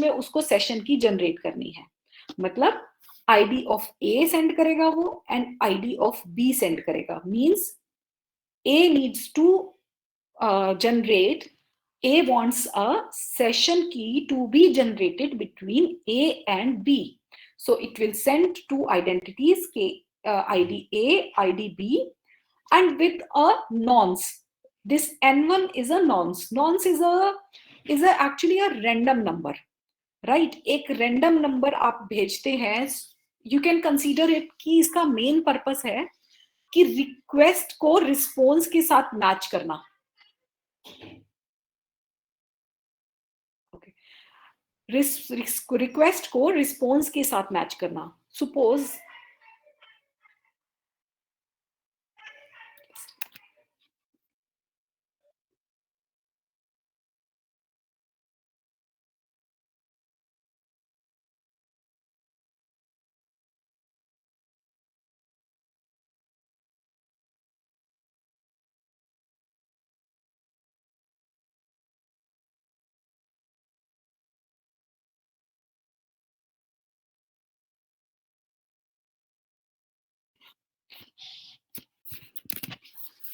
में उसको सेशन की जनरेट करनी है। मतलब आईडी ऑफ ए सेंड करेगा वो and ID of B send करेगा। Means A needs to generate, A wants a session key to be generated between A and B. So it will send two identities, ID A, ID B, and with a nonce. This N1 is a nonce. Nonce is actually a random number, right? एक random number आप भेजते हैं, you can consider it कि इसका main purpose है कि request को response के साथ match करना। रिक्वेस्ट को रिस्पॉन्स के साथ मैच करना। Suppose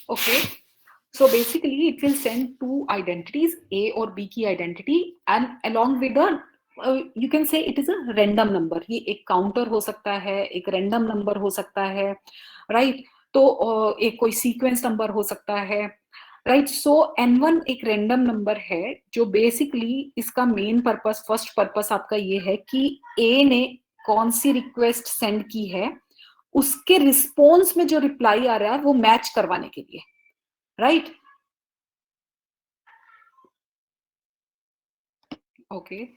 okay, so basically it will send two identities, A और B की identity, and along with a you can say it is a random number। ये एक काउंटर हो सकता है, एक रैंडम नंबर हो सकता है, राइट? तो एक कोई सीक्वेंस नंबर हो सकता है, राइट? सो n1 एक रैंडम नंबर है जो बेसिकली इसका मेन पर्पस, फर्स्ट पर्पस आपका ये है कि A ने कौन सी रिक्वेस्ट सेंड की है, उसके रिस्पॉन्स में जो रिप्लाई आ रहा है वो मैच करवाने के लिए, राइट? ओके,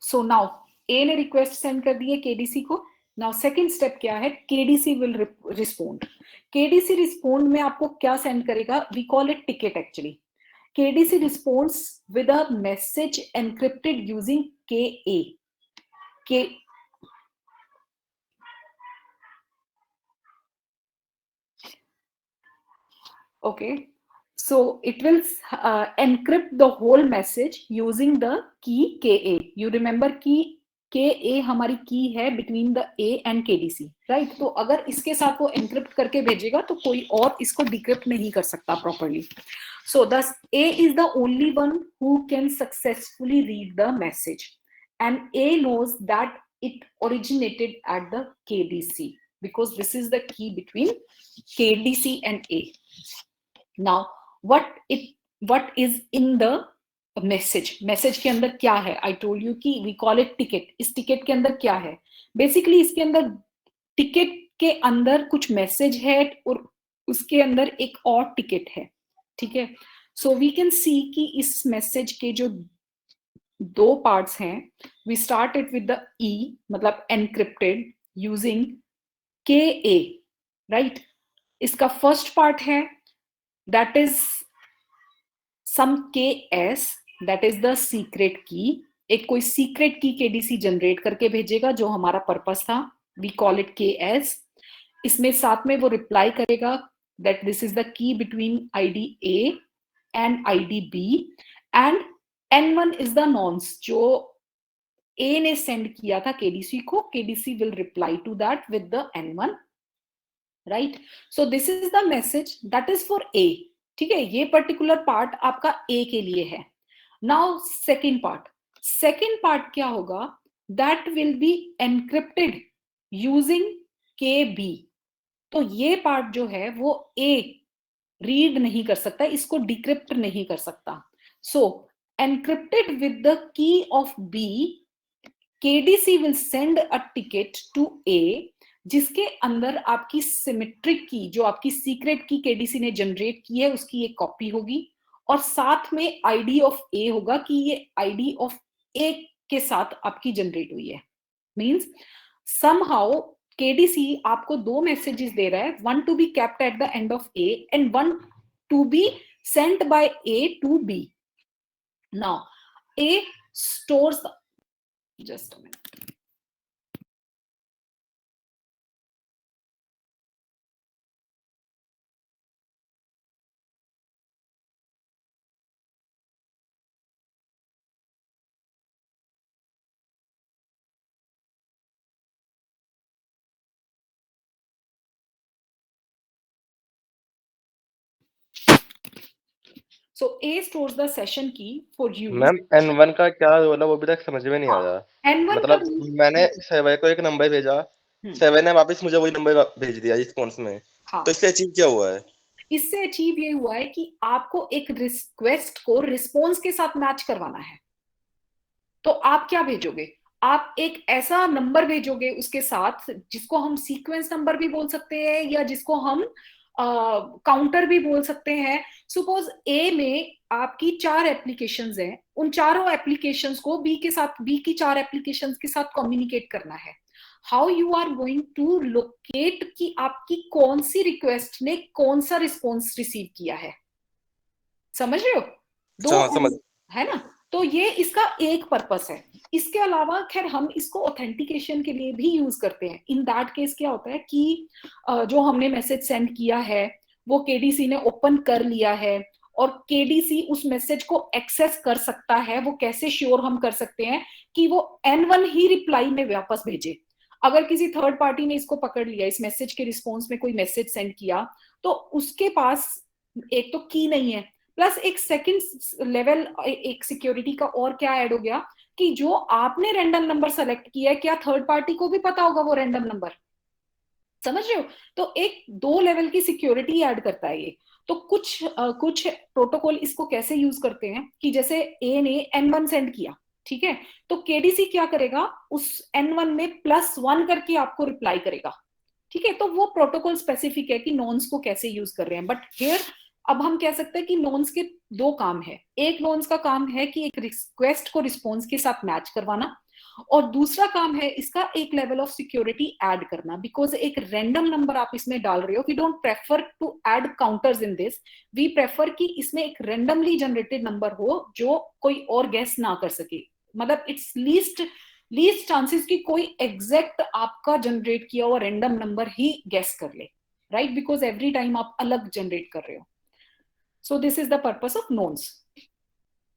सो नाउ ए ने रिक्वेस्ट सेंड कर दी है केडीसी को। नाउ सेकंड स्टेप क्या है? KDC will respond. KDC respond में आपको क्या सेंड करेगा? We call it ticket actually. KDC responds with a message encrypted using K A के okay, so it will encrypt the whole message using the key ka। you remember कि ka हमारी की है between the a and kdc, right? तो अगर इसके साथ वो encrypt करके भेजेगा तो कोई और इसको decrypt नहीं कर सकता properly। so thus a is the only one who can successfully read the message, and a knows that it originated at the kdc because this is the key between kdc and a। now what is in the message के अंदर क्या है? I told you कि we call it ticket. इस ticket के अंदर क्या है? बेसिकली इसके अंदर टिकट के अंदर कुछ मैसेज है और उसके अंदर एक और टिकट है, ठीक है? सो वी कैन सी कि इस मैसेज के जो दो पार्ट्स हैं, we start it with the E, मतलब encrypted using K A, right? इसका फर्स्ट पार्ट है that is some ks, that is the secret key। एक कोई सीक्रेट की केडीसी जनरेट करके भेजेगा जो हमारा पर्पस था, वी कॉल इट के एस। इसमें साथ में वो रिप्लाई करेगा that this is the key between id a and id b, and n1 is the nonce जो a ने सेंड किया था केडीसी को। KDC will reply to that with the n1, right? So this is the message that is for A, ठीक है? ये particular part आपका ए के लिए है। नाउ सेकेंड पार्ट क्या होगा? That will be encrypted using के बी। तो ये पार्ट जो है वो ए रीड नहीं कर सकता, इसको डिक्रिप्ट नहीं कर सकता। So encrypted with the key of B, KDC will send a ticket to A जिसके अंदर आपकी सिमेट्रिक की, जो आपकी सीक्रेट की केडीसी ने जनरेट की है, उसकी एक कॉपी होगी और साथ में आईडी ऑफ ए होगा कि ये आईडी ऑफ ए के साथ आपकी जनरेट हुई है। मींस समहाउ केडीसी आपको दो मैसेजेस दे रहा है, one to be kept at the end of A and one to be sent by A to B. Now A stores, just a minute। So A stores the session key for use. Ma'am N1 का क्या बोला वो भी तक समझ में नहीं आया। N1 का मतलब मैंने सेवन को एक नंबर भेजा, सेवन ने वापस मुझे वही नंबर भेज दिया रिस्पॉन्स में। हाँ, तो इससे अचीव क्या हुआ है? इससे अचीव ये हुआ है कि आपको एक रिक्वेस्ट को रिस्पॉन्स के साथ मैच करवाना है। तो आप क्या भेजोगे? आप एक ऐसा नंबर भेजोगे उसके साथ जिसको हम सीक्वेंस नंबर भी बोल सकते हैं या जिसको हम काउंटर भी बोल सकते हैं। सपोज ए में आपकी 4 एप्लीकेशंस हैं, उन चारों एप्लीकेशंस को बी के साथ, बी की 4 एप्लीकेशंस के साथ कम्युनिकेट करना है। How you are going to locate कि आपकी कौन सी रिक्वेस्ट ने कौन सा रिस्पॉन्स रिसीव किया है? समझ रहे हो? समझ। है ना? तो ये इसका एक पर्पस है। इसके अलावा खैर हम इसको ऑथेंटिकेशन के लिए भी यूज करते हैं। इन दैट केस क्या होता है कि जो हमने मैसेज सेंड किया है वो केडीसी ने ओपन कर लिया है और केडीसी उस मैसेज को एक्सेस कर सकता है। वो कैसे श्योर हम कर सकते हैं कि वो N1 ही रिप्लाई में वापस भेजे। अगर किसी थर्ड पार्टी ने इसको पकड़ लिया, इस मैसेज के रिस्पॉन्स में कोई मैसेज सेंड किया, तो उसके पास एक तो की नहीं है, प्लस एक सेकंड लेवल एक सिक्योरिटी का और क्या ऐड हो गया कि जो आपने रैंडम नंबर सेलेक्ट किया है, क्या थर्ड पार्टी को भी पता होगा वो रैंडम नंबर? समझ रहे हो? तो एक 2 लेवल की सिक्योरिटी ऐड करता है ये। तो कुछ प्रोटोकॉल इसको कैसे यूज करते हैं कि जैसे ए ने N1 सेंड किया, ठीक है, तो केडीसी क्या करेगा, उस N1 में +1 करके आपको रिप्लाई करेगा। ठीक है, तो वो प्रोटोकॉल स्पेसिफिक है कि नॉन्स को कैसे यूज कर रहे हैं। बट हियर अब हम कह सकते हैं कि नॉन्स के 2 काम है। एक नॉन्स का काम है कि एक रिक्वेस्ट को रिस्पॉन्स के साथ मैच करवाना, और दूसरा काम है इसका एक लेवल ऑफ सिक्योरिटी ऐड करना। बिकॉज एक रैंडम नंबर आप इसमें डाल रहे हो, we don't prefer to add counters in this. We prefer कि इसमें एक रैंडमली जनरेटेड नंबर हो जो कोई और गेस ना कर सके। मतलब इट्स लीस्ट चांसेस कि कोई एग्जैक्ट आपका जनरेट किया हुआ रैंडम नंबर ही गेस कर ले, राइट? बिकॉज एवरी टाइम आप अलग जनरेट कर रहे हो। So this is the purpose of nonce.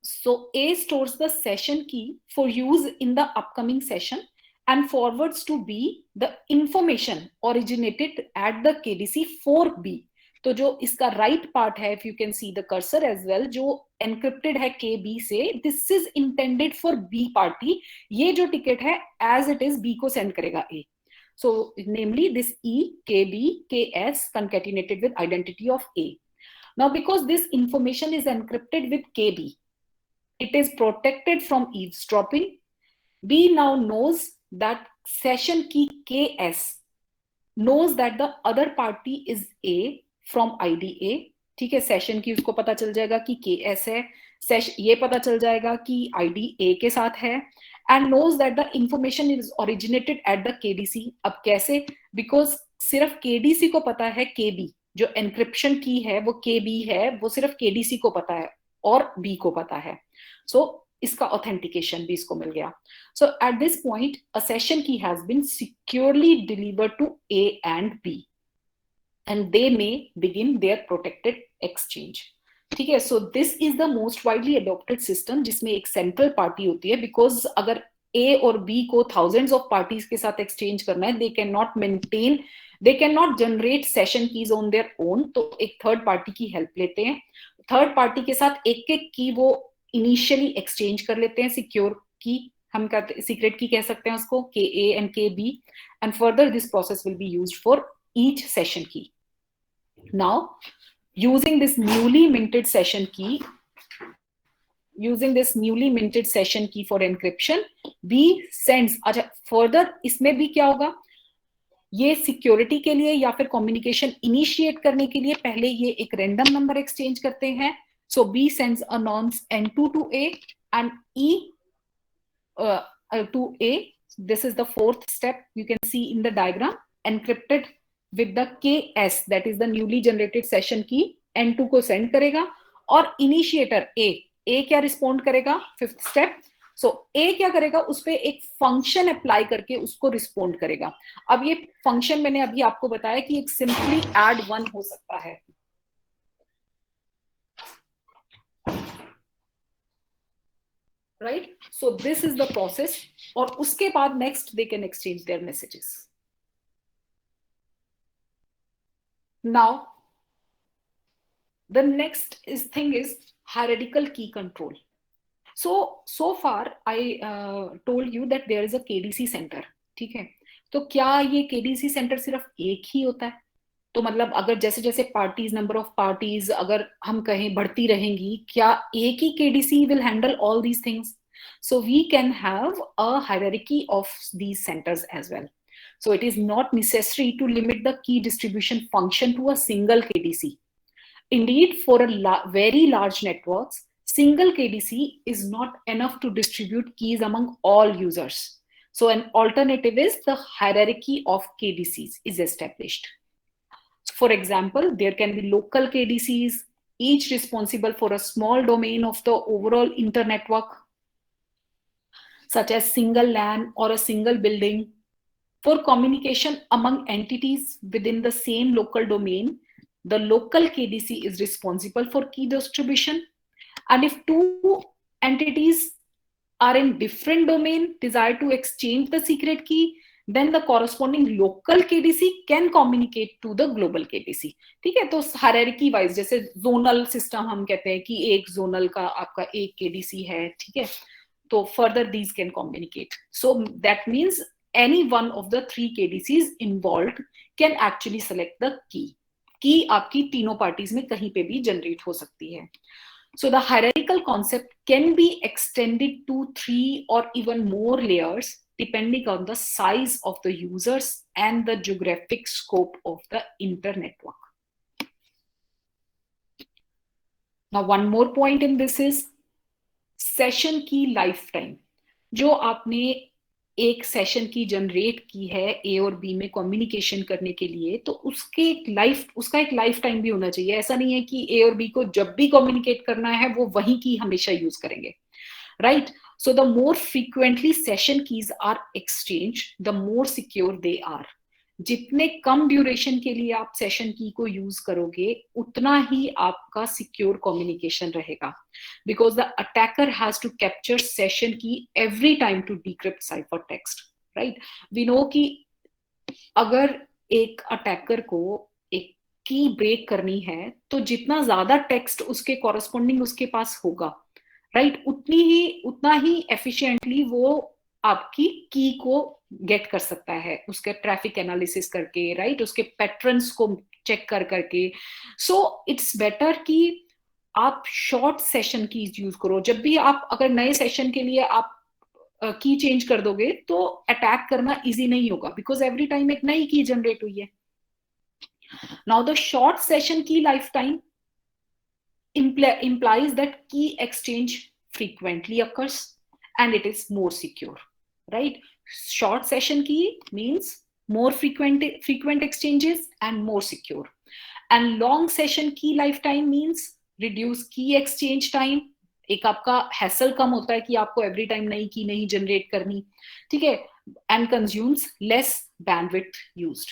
So A stores the session key for use in the upcoming session and forwards to B the information originated at the KDC for B. तो जो इसका right part है, if you can see the cursor as well, जो encrypted है के B से, this is intended for B party. ये जो टिकट है एज इट इज बी को सेंड करेगा A. So namely this E, KB, KS concatenated with identity of A. Now because this information is encrypted with KB, it is protected from eavesdropping. B now knows that session key KS knows that the other party is A from ID A. ठीक है, session की उसको पता चल जाएगा कि KS है, ये पता चल जाएगा कि ID A के साथ है, and knows that the information is originated at the KDC. अब कैसे? Because सिर्फ KDC को पता है KB, जो एनक्रिप्शन की है वो KB है, वो सिर्फ KDC को पता है और B को पता है। सो इसका ऑथेंटिकेशन भी इसको मिल गया। So at this point, a session key has been securely delivered to A and B, and they may begin their protected exchange. ठीक है, so this is the most widely adopted system जिसमें एक central party होती है, because अगर A और B को thousands of parties के साथ exchange करना है, they cannot generate session keys on their own, तो एक third party की help लेते हैं। थर्ड पार्टी के साथ एक एक की वो इनिशियली एक्सचेंज कर लेते हैं, सिक्योर की हम कहते, सीक्रेट की कह सकते हैं उसको, K A and K B, and further this process will be used for each session key. Now using this newly minted session key, for encryption, B sends, अच्छा फर्दर इसमें भी क्या होगा, ये सिक्योरिटी के लिए या फिर कम्युनिकेशन इनिशिएट करने के लिए पहले ये एक रैंडम नंबर एक्सचेंज करते हैं। So B sends a nonce N2 to A and E to A. This is the fourth step, you can see in the diagram, encrypted with the KS, that is the newly generated session key, N2 को send करेगा, और initiator A क्या respond करेगा, fifth step. सो ए क्या करेगा, उस पर एक फंक्शन अप्लाई करके उसको रिस्पॉन्ड करेगा। अब ये फंक्शन मैंने अभी आपको बताया कि एक सिंपली एड वन हो सकता है, right? So this is the process, और उसके बाद next they can exchange there messages. Now The next thing is hierarchical key control. So far I told you that there is a KDC center, ठीक है? तो क्या ये KDC centre सिर्फ एक ही होता है? तो मतलब अगर जैसे जैसे पार्टीज, नंबर ऑफ पार्टीज अगर हम कहें बढ़ती रहेंगी, क्या एक ही KDC will handle all these things? So we can have a hierarchy of these centers as well. So it is not necessary to limit the key distribution function to a single KDC. Indeed, for very large networks, single KDC is not enough to distribute keys among all users. So an alternative is the hierarchy of KDCs is established. For example, there can be local KDCs, each responsible for a small domain of the overall internetwork, such as single LAN or a single building. For communication among entities within the same local domain, the local KDC is responsible for key distribution. And if two entities are in different domain, desire to exchange the secret key, then the corresponding local KDC can communicate to the global KDC. ठीक है? तो hierarchy wise, जैसे zonal system हम कहते हैं कि एक zonal का आपका एक KDC है, ठीक है? तो further these can communicate. So that means any one of the three KDCs involved can actually select the key. की आपकी तीनों पार्टीज में कहीं पे भी जनरेट हो सकती है. So the hierarchical concept can be extended to 3 or even more layers depending on the size of the users and the geographic scope of the internetwork. Now one more point in this is session की lifetime. जो आपने एक session की generate की है ए और B में communication करने के लिए, तो उसका एक लाइफ टाइम भी होना चाहिए. ऐसा नहीं है कि ए और बी को जब भी कम्युनिकेट करना है वो वही की हमेशा यूज करेंगे, right? So the more frequently session keys are exchange, the more secure they are. जितने कम ड्यूरेशन के लिए आप सेशन की को यूज करोगे, उतना ही आपका सिक्योर कम्युनिकेशन रहेगा, because the attacker has to capture session key every time to decrypt cipher text, right? We know कि अगर एक अटैकर को एक की ब्रेक करनी है, तो जितना ज्यादा टेक्स्ट उसके कॉरस्पॉन्डिंग उसके पास होगा, राइट, उतना ही एफिशिएंटली वो आपकी की को गेट कर सकता है, उसके ट्रैफिक एनालिसिस करके, राइट, उसके पैटर्न्स को चेक करके. सो इट्स बेटर कि आप शॉर्ट सेशन की यूज करो. जब भी आप अगर नए सेशन के लिए आप की चेंज कर दोगे तो अटैक करना इजी नहीं होगा, बिकॉज एवरी टाइम एक नई की जनरेट हुई है. नाउ द शॉर्ट सेशन की life time implies that key exchange frequently occurs and it is more secure, right? Short session key means more frequent exchanges and more secure, and long session key lifetime means reduce key exchange time. एक आपका hassle कम होता है कि आपको every time नई की नहीं generate करनी, ठीक है, and consumes less bandwidth used,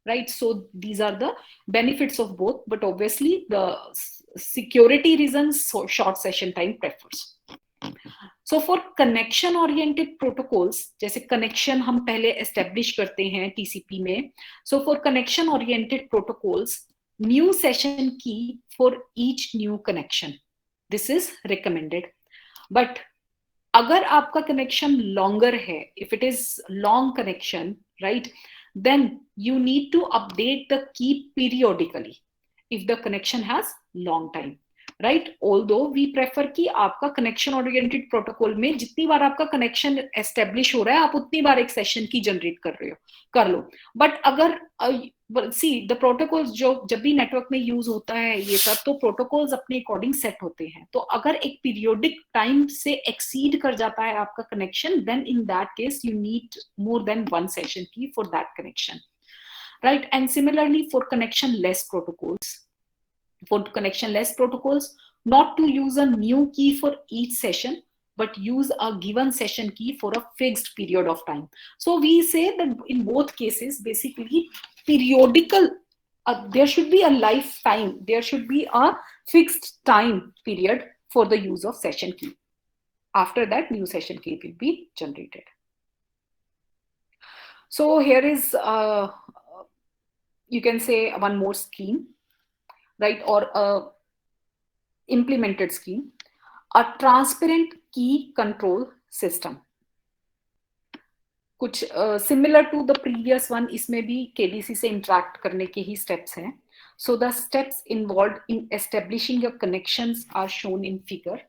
right? So these are the benefits of both, but obviously the security reasons, so short session time prefers. So for connection oriented protocols, जैसे connection हम पहले establish करते हैं TCP में, so for connection oriented protocols, new session key for each new connection, this is recommended. But अगर आपका connection longer है, if it is long connection, right, then you need to update the key periodically if the connection has long time, right? Although we prefer कि आपका connection oriented protocol में जितनी बार आपका connection establish हो रहा है, आप उतनी बार एक session की generate कर लो. But अगर see the protocols जो जब भी network में use होता है ये सब, तो protocols अपने according set होते हैं. तो अगर एक periodic time से exceed कर जाता है आपका connection, then in that case you need more than one session key for that connection, right? And similarly for connection less protocols, not to use a new key for each session, but use a given session key for a fixed period of time. So we say that in both cases, basically periodical, there should be a lifetime, there should be a fixed time period for the use of session key. After that, new session key will be generated. So here is, you can say one more scheme. right, or a implemented scheme. A transparent key control system, कुछ similar to the previous one, इसमें भी KDC से interact करने के ही steps हैं. So the steps involved in establishing your connections are shown in figure.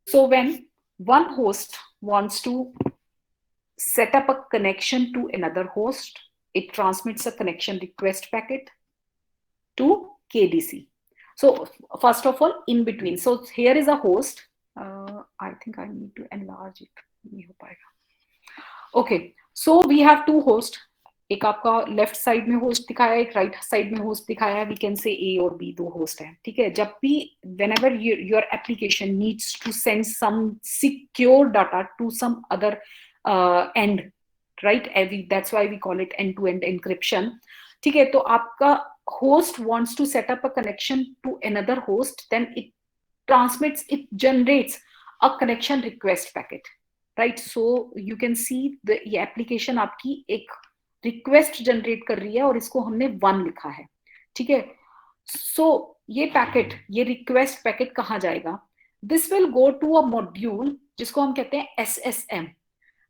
So when one host wants to set up a connection to another host, it transmits a connection request packet to KDC. So first of all, in between. So here is a host. I think I need to enlarge it. नहीं हो पाएगा. Okay, so we have two hosts. एक आपका left side में host दिखाया है, एक right side में होस्ट दिखाया है. वी कैन से ए और बी दो होस्ट हैं. ठीक है. जब भी whenever your application needs to send some secure data to some other end, right? That's why we call it end-to-end encryption. ठीक है. तो आपका host wants to set up a connection to another host, then it generates a connection request packet, right? So you can see ये application आपकी एक request generate कर रही है और इसको हमने 1 लिखा है. ठीक है. सो ये पैकेट, ये रिक्वेस्ट पैकेट कहाँ जाएगा? This will go to a module जिसको हम कहते हैं SSM,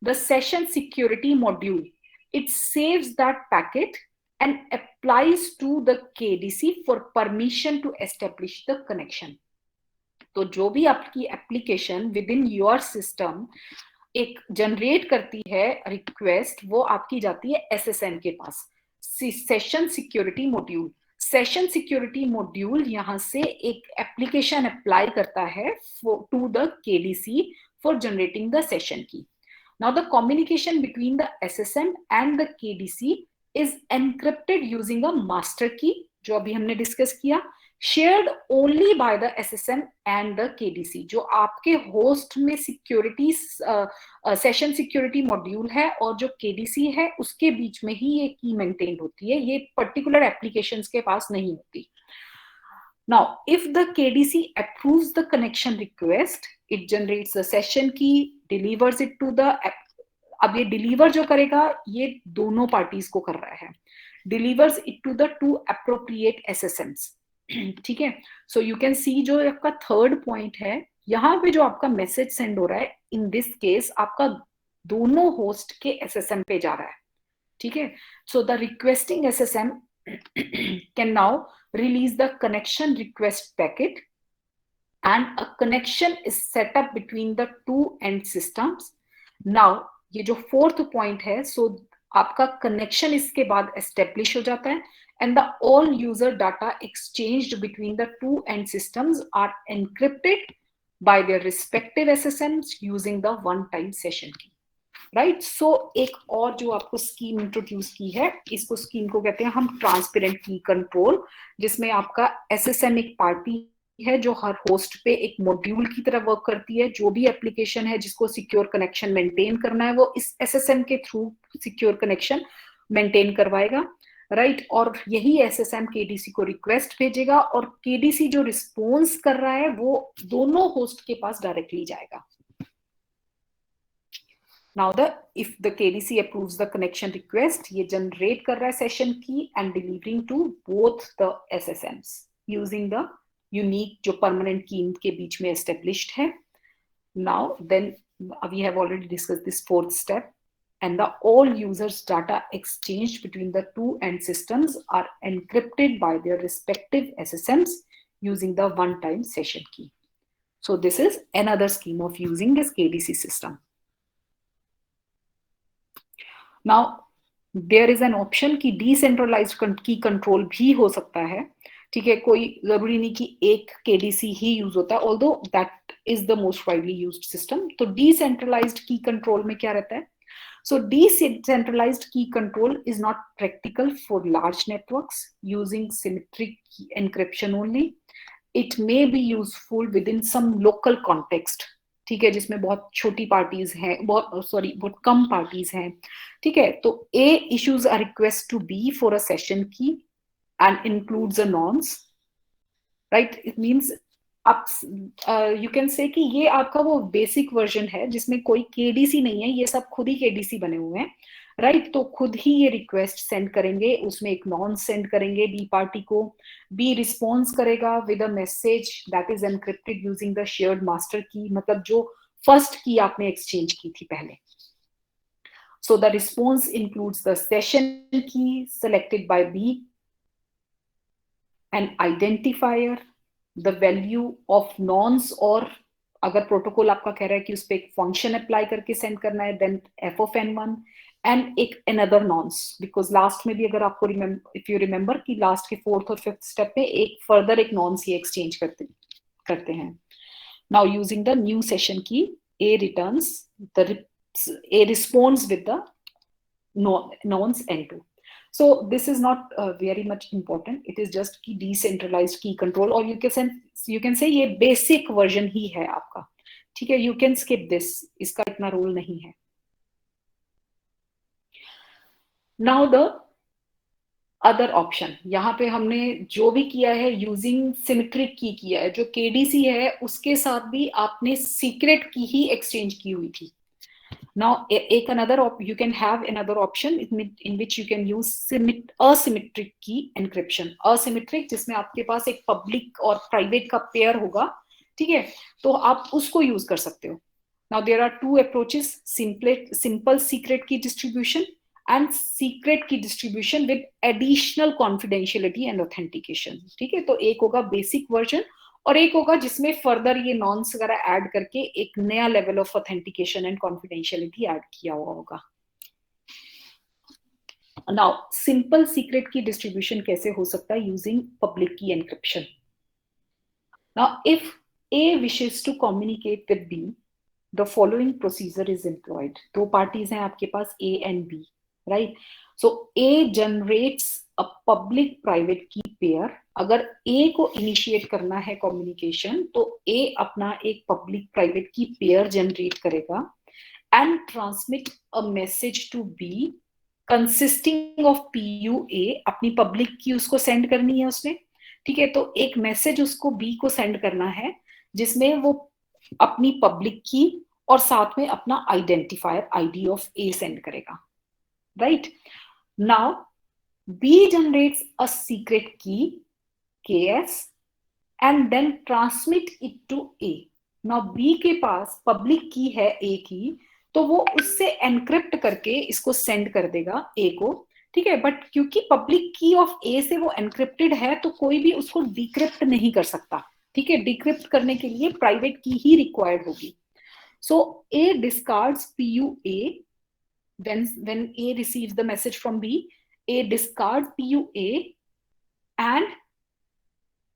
the session security module. It saves that packet and applies to the KDC for permission to establish the connection. तो जो भी आपकी application within your system एक generate करती है रिक्वेस्ट, वो आपकी जाती है SSM के पास, session security module. Session security module यहां से एक एप्लीकेशन अप्लाई करता है to the KDC for generating the session key. Now the communication between the SSM and the KDC is encrypted using a master key, जो अभी हमने discuss किया, shared only by the SSM and the KDC. जो आपके host में security session security module है और जो KDC है उसके बीच में ही ये की मेंटेन होती है. ये पर्टिकुलर एप्लीकेशंस के पास नहीं होती. Now, if the KDC approves the connection request, it generates the session key, delivers it to the अब ये डिलीवर जो करेगा ये दोनों पार्टीज को कर रहा है. delivers it to the two appropriate SSMs. ठीक है. सो यू कैन सी जो आपका थर्ड पॉइंट है, यहाँ पे जो आपका मैसेज सेंड हो रहा है, इन दिस केस आपका दोनों होस्ट के SSM पे जा रहा है. ठीक है. So the requesting SSM can now release the connection request packet and a connection is set up between the two and systems. Now ये जो फोर्थ पॉइंट है, सो आपका कनेक्शन इसके बाद एस्टेब्लिश हो जाता है and the all user data exchanged between the two end systems are encrypted by their respective SSMs using the one-time session key, right? So एक और जो आपको स्कीम इंट्रोड्यूस की है, इसको स्कीम को कहते हैं हम ट्रांसपेरेंट की कंट्रोल, जिसमें आपका SSM एक पार्टी है जो हर होस्ट पे एक मॉड्यूल की तरह वर्क करती है. जो भी एप्लीकेशन है जिसको सिक्योर कनेक्शन मेंटेन करना है, वो इस SSM के थ्रू सिक्योर कनेक्शन मेंटेन करवाएगा, राइट? और यही SSM KDC को रिक्वेस्ट भेजेगा और KDC जो रिस्पॉन्स कर रहा है वो दोनों होस्ट के पास डायरेक्टली जाएगा. Now if the KDC approves the connection request, ये जनरेट कर रहा है session key and delivering to both the SSMs using the unique जो परमानेंट की इनके बीच में एस्टेब्लिश्ड है. Now then we have already discussed this fourth step. And the all users data exchanged between the two end systems are encrypted by their respective SSMs using the one-time session key. So this is another scheme of using this KDC system. Now there is an option कि decentralized key control भी हो सकता है. ठीक है. कोई जरूरी नहीं कि एक KDC ही यूज होता है, although that is the most widely used system. तो decentralized key control में क्या रहता है? So decentralized key control is not practical for large networks using symmetric encryption only. It may be useful within some local context. ठीक है. जिसमें बहुत छोटी पार्टीज हैं, बहुत कम पार्टीज हैं. ठीक है. तो A issues a request to B for a session key and includes a nonce, right? It means आप यू कैन से कि ये आपका वो बेसिक वर्जन है जिसमें कोई केडीसी नहीं है, ये सब खुद ही केडीसी बने हुए हैं, राइट? तो खुद ही ये रिक्वेस्ट सेंड करेंगे, उसमें एक नॉन सेंड करेंगे बी पार्टी को, बी रिस्पॉन्स करेगा with a message that is encrypted using the shared master की, मतलब जो फर्स्ट की आपने एक्सचेंज की थी पहले. So the response includes the session key selected by B, an identifier, the value of nonce, और अगर प्रोटोकॉल आपका कह रहा है कि उस पर एक फंक्शन अप्लाई करके सेंड करना है, then F of N one, and एक अनदर नॉन्स, बिकॉज लास्ट में भी अगर आपको इफ यू रिमेंबर कि लास्ट के फोर्थ और फिफ्थ स्टेप में एक फर्दर एक नॉन्स ये एक्सचेंज करते हैं. Now using the new session key, A returns A responds with the nonce N2. So this is not very much important. It is just की decentralized key control, और you can say ये basic version ही है आपका, ठीक है? You can skip this, इसका इतना role नहीं है. Now the other option, यहाँ पे हमने जो भी किया है यूजिंग सिमेट्रिक की किया है, जो केडीसी है उसके साथ भी आपने सीक्रेट की ही एक्सचेंज की हुई थी. Now, you can have another option in which you can use asymmetric key encryption. Asymmetric जिसमें आपके पास एक पब्लिक और प्राइवेट का पेयर होगा, ठीक है? तो आप उसको यूज कर सकते हो. Now there are two approaches: simple secret key distribution and secret key distribution with additional confidentiality and authentication. ठीक है? तो एक होगा बेसिक वर्जन और एक होगा जिसमें फर्दर ये नॉन्स वगैरह ऐड करके एक नया level of authentication and confidentiality add किया हुआ होगा. Now simple secret key distribution कैसे हो सकता है using public key encryption. Now if A wishes to communicate with B, the following procedure is employed. दो पार्टीज हैं आपके पास, A and B, right? So A generates a public private key pair. अगर A को initiate करना है communication तो A अपना एक public private key pair generate करेगा and transmit a message to B consisting of PU A. अपनी public की उसको सेंड करनी है उसने, ठीक है? तो एक मैसेज उसको बी को सेंड करना है जिसमें वो अपनी पब्लिक की और साथ में अपना identifier ID of A send करेगा, right? Now B generates a secret key KS and then transmit it to A. Now B के पास पब्लिक की है A की, तो वो उससे एनक्रिप्ट करके इसको सेंड कर देगा A को, ठीक है? बट क्योंकि पब्लिक की ऑफ A से वो एनक्रिप्टेड है तो कोई भी उसको डिक्रिप्ट नहीं कर सकता, ठीक है? डिक्रिप्ट करने के लिए प्राइवेट की ही रिक्वायर्ड होगी. सो A discards PUA when A receives the message from B. A discards PUA and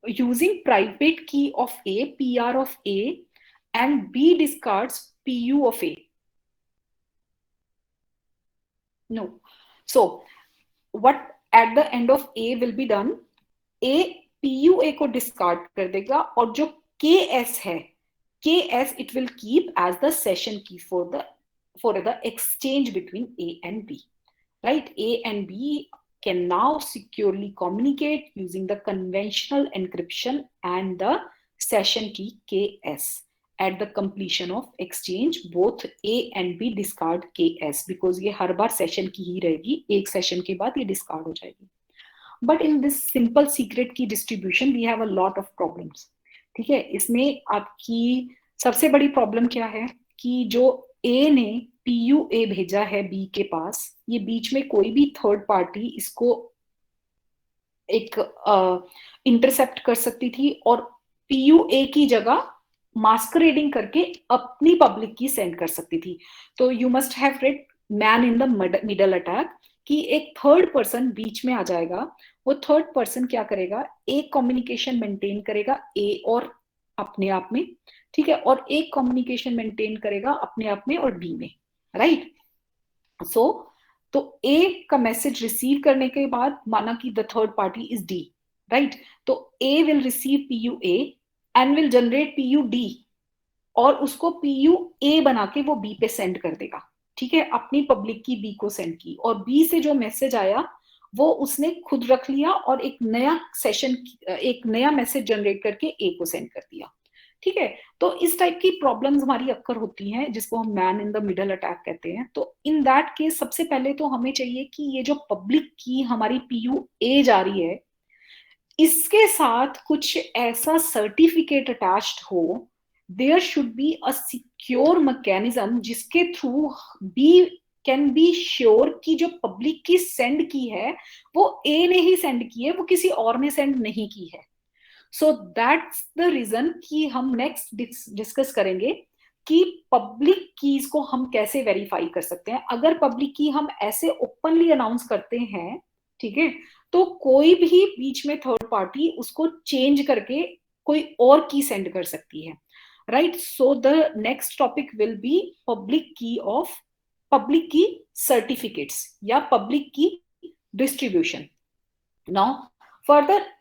using private key of A, PR of A, and B discards PU of A. No. So what at the end of A will be done? A PUA को discard कर देगा और जो KS है, KS it will keep as the session key for the exchange between A and B. Right? A and B can now securely communicate using the conventional encryption and the session key KS. At the completion of exchange, both A and B discard KS because ये हर बार session की ही रहेगी, एक session के बाद ये discard हो जाएगी. But in this simple secret key distribution, we have a lot of problems. ठीक है? इसमें आपकी सबसे बड़ी प्रॉब्लम क्या है कि जो A ने PUA भेजा है B के पास, ये बीच में कोई भी थर्ड पार्टी इसको एक इंटरसेप्ट कर सकती थी और PUA की जगह मास्करेडिंग करके अपनी पब्लिक की सेंड कर सकती थी. तो you must have read man in the middle attack कि एक थर्ड पर्सन बीच में आ जाएगा. वो थर्ड पर्सन क्या करेगा? एक कम्युनिकेशन मेंटेन करेगा A और अपने आप में, ठीक है? और एक कम्युनिकेशन मेंटेन करेगा अपने आप में और B में, राइट? सो तो A का मैसेज रिसीव करने के बाद माना कि the third party is D, right? तो A will receive PUA and will generate PUD और उसको PUA बना के वो B पे सेंड कर देगा, ठीक है? अपनी पब्लिक की B को सेंड की और B से जो मैसेज आया वो उसने खुद रख लिया और एक नया मैसेज जनरेट करके A को सेंड कर दिया. ठीक है, तो इस टाइप की प्रॉब्लम्स हमारी अक्कर होती हैं जिसको हम man in the middle attack कहते हैं। तो इन दैट केस सबसे पहले तो हमें चाहिए कि ये जो पब्लिक की हमारी पीयू ए जा रही है, इसके साथ कुछ ऐसा सर्टिफिकेट अटैच्ड हो, there should be a secure mechanism जिसके through B can be sure कि जो पब्लिक की सेंड की है वो ए ने ही सेंड की है, वो किसी और ने सेंड नहीं की है। सो दैट्स द रीजन कि हम नेक्स्ट डिस्कस करेंगे कि पब्लिक कीज को हम कैसे वेरीफाई कर सकते हैं। अगर पब्लिक की हम ऐसे ओपनली अनाउंस करते हैं, ठीक है, तो कोई भी बीच में थर्ड पार्टी उसको चेंज करके कोई और की सेंड कर सकती है, right. So the next topic will be public key certificates या पब्लिक की distribution. Now further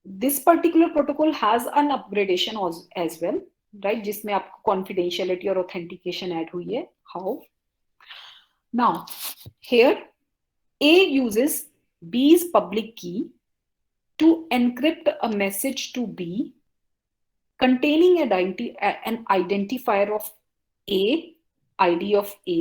this particular protocol has an upgradation as well, right, जिसमें आपको confidentiality और authentication add हुई है। How? Now here A uses B's public key to encrypt a message to B containing an identifier of A, ID of A,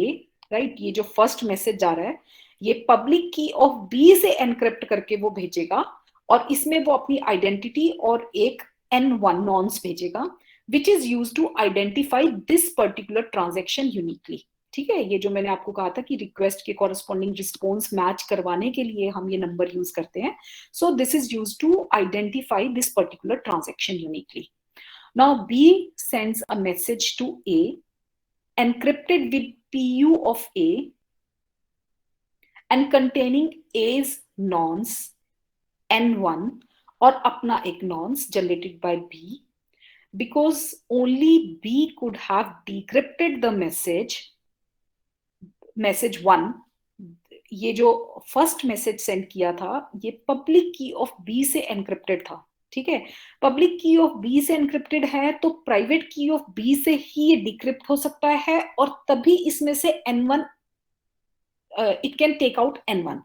right। ये जो first message जा रहा है ये पब्लिक की ऑफ बी से एनक्रिप्ट करके वो भेजेगा और इसमें वो अपनी आइडेंटिटी और एक N1 नॉन्स भेजेगा which is use to identify this particular transaction uniquely. ठीक है, ये जो मैंने आपको कहा था कि रिक्वेस्ट के कॉरेस्पॉन्डिंग रिस्पॉन्स मैच करवाने के लिए हम ये नंबर यूज करते हैं। So this is use to identify this particular transaction uniquely. Now B sends a message to A encrypted with PU of A and containing A's nonce N1 और अपना एक nonce generated by B because only B could have decrypted the message 1। ये जो first message send किया था ये public की of B से एनक्रिप्टेड था। ठीक है, पब्लिक की ऑफ बी से एनक्रिप्टेड है तो प्राइवेट की ऑफ बी से ही ये डिक्रिप्ट हो सकता है और तभी इसमें से N1 it can take out N1,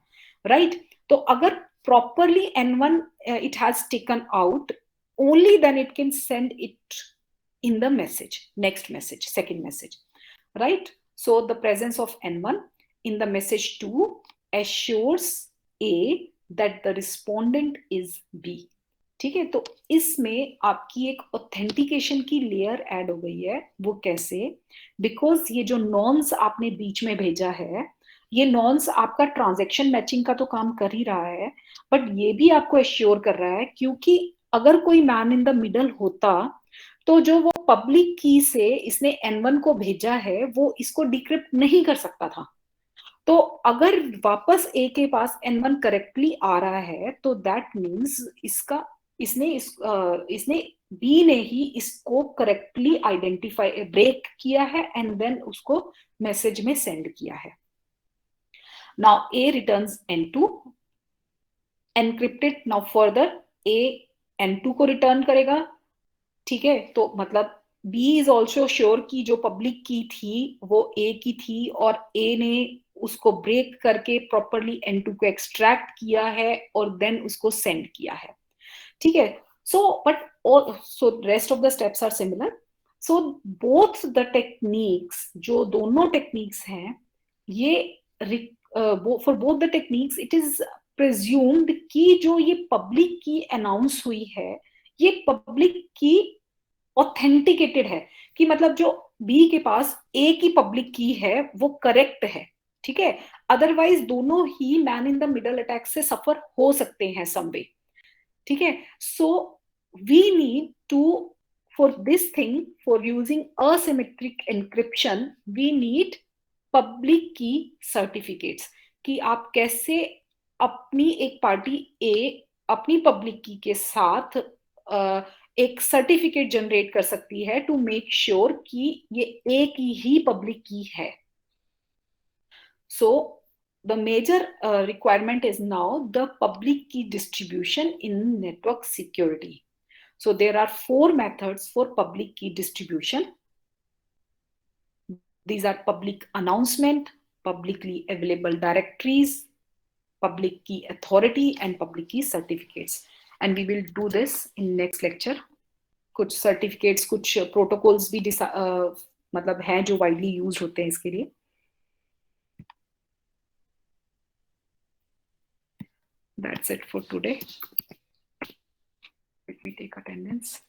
right. तो अगर properly N1 it has taken out only then it can send it in the message, next message, second message, right। So the presence of N1 in the message 2 assures A that the respondent is B। ठीक है, तो इसमें आपकी एक authentication की layer add हो गई है। वो कैसे? बिकॉज ये जो नॉन्स आपने बीच में भेजा है ये नॉन्स आपका ट्रांजैक्शन मैचिंग का तो काम कर ही रहा है बट ये भी आपको एश्योर कर रहा है क्योंकि अगर कोई मैन इन द मिडल होता तो जो वो पब्लिक की से इसने N1 को भेजा है वो इसको डिक्रिप्ट नहीं कर सकता था। तो अगर वापस A के पास N1 करेक्टली आ रहा है तो दैट मीन्स इसने B ने ही इसको करेक्टली आइडेंटिफाई ब्रेक किया है एंड देन उसको मैसेज में सेंड किया है। Now A returns N2 encrypted. Now further A N2 को रिटर्न करेगा। ठीक है, तो मतलब B इज ऑल्सो श्योर कि जो पब्लिक की थी वो A की थी और A ने उसको ब्रेक करके प्रॉपरली N2 को एक्सट्रैक्ट किया है और देन उसको सेंड किया है। ठीक है, so but so rest of the steps are similar. So both the techniques, जो दोनों टेक्निक्स हैं ये for both the techniques it is presumed कि जो ये पब्लिक की अनाउंस हुई है ये पब्लिक की ऑथेंटिकेटेड है कि मतलब जो बी के पास ए की पब्लिक की है वो करेक्ट है। ठीक है, अदरवाइज दोनों ही man in the middle attack से सफर हो सकते हैं सम वे। ठीक है, so we need to for this thing for using asymmetric encryption we need public key certificates कि आप कैसे अपनी एक पार्टी ए अपनी पब्लिक की के साथ एक सर्टिफिकेट जनरेट कर सकती है टू मेक श्योर कि ये ए की ही पब्लिक की है। सो the major requirement is now the public key distribution in network security. So there are 4 methods for public key distribution. These are public announcement, publicly available directories, public key authority and public key certificates, and we will do this in next lecture. कुछ certificates, कुछ protocols भी मतलब हैं जो widely use होते हैं इसके लिए. That's it for today. Let me take attendance.